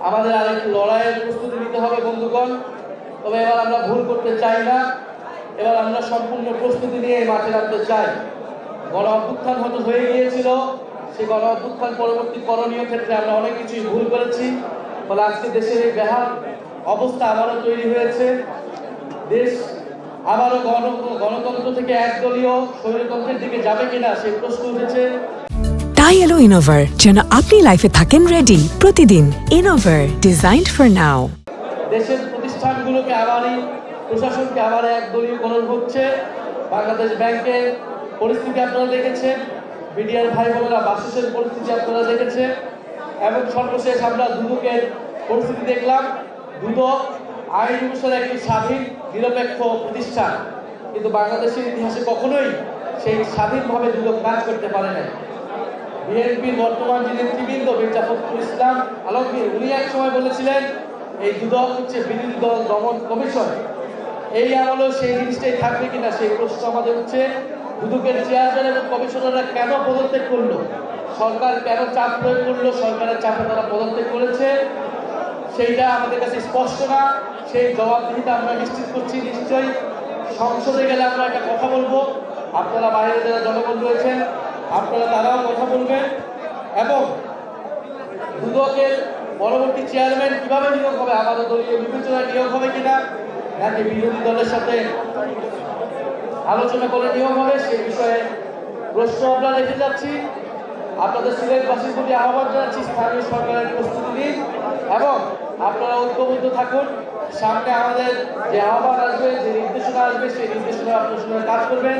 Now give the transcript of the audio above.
আমাদের আরেকটু লড়াইয়ের প্রস্তুতি নিতে হবে বন্ধুগণ। তবে এবার আমরা ভুল করতে চাই না, এবার আমরা সম্পূর্ণ প্রস্তুতি নিয়ে এই মাঠে নামতে চাই। গণ অভ্যুত্থান হয়তো হয়ে গিয়েছিল, সেই গণ অভ্যুত্থান পরবর্তী করণীয় ক্ষেত্রে আমরা অনেক কিছুই ভুল করেছি। ফলে আজকে দেশের এই বেহাল অবস্থা আবারও তৈরি হয়েছে। দেশ আবারও গণতন্ত্র থেকে একদলীয় স্বৈরতন্ত্রের দিকে যাবে কিনা সেই প্রশ্ন উঠেছে। তাই এলো ইনোভার, যেন আপনি লাইফে থাকেন রেডি প্রতিদিন। Innova, designed for now. দেশের প্রতিষ্ঠানগুলোকে আবারই, প্রশাসনকে আবার একদলীয়করণ হচ্ছে। বাংলাদেশ ব্যাংকের পরিস্থিতি আপনারা দেখেছেন, বিডিআর ভাই বোনেরা বাসের পরিস্থিতি আপনারা দেখেছেন, এবং সর্বশেষ আমরা দুদকের পরিস্থিতি দেখলাম। দুদক আইন অনুসারে একটি স্বাধীন নিরপেক্ষ প্রতিষ্ঠান, কিন্তু বাংলাদেশের ইতিহাসে কখনোই সেই স্বাধীনভাবে দুদক কাজ করতে পারে না। বিএনপির বর্তমান যে নেতৃবৃন্দ মির্জা ফখরুল ইসলাম আলমগীর, উনি এক সময় বলেছিলেন এই দুদক হচ্ছে বিরোধী দল দমন কমিশন। এই আমলেও সেই জিনিসটাই থাকবে কিনা সেই প্রশ্ন আমাদের হচ্ছে। দুদকের চেয়ারম্যান এবং কমিশনাররা কেন পদত্যাগ করলো, সরকার কেন চাপ প্রয়োগ করলো, সরকারের চাপে তারা পদত্যাগ করেছে, সেইটা আমাদের কাছে স্পষ্ট না। সেই জবাবদিহিতা আমরা নিশ্চিত করছি। নিশ্চয়ই সংসদে গেলে আমরা একটা কথা বলবো, আপনারা বাইরে যারা জনগণ রয়েছেন আপনারা তারাও কথা বলবেন, এবং দুদকের পরবর্তী চেয়ারম্যান কিভাবে নিয়োগ হবে, আমাদের দলীয় বিবেচনায় নিয়োগ হবে কিনা, নাকি বিরোধী দলের সাথে আলোচনা করে নিয়োগ হবে, সে বিষয়ে প্রশ্ন আমরা রেখে যাচ্ছি। আপনাদের সিলেটবাসীর প্রতি আহ্বান জানাচ্ছি, স্থানীয় সরকারের প্রস্তুতি নিন এবং আপনারা ঐক্যবদ্ধ থাকুন। সামনে আমাদের যে আহ্বান আসবে, যে নির্দেশনা আসবে, সেই নির্দেশনা আপনার সঙ্গে কাজ করবেন।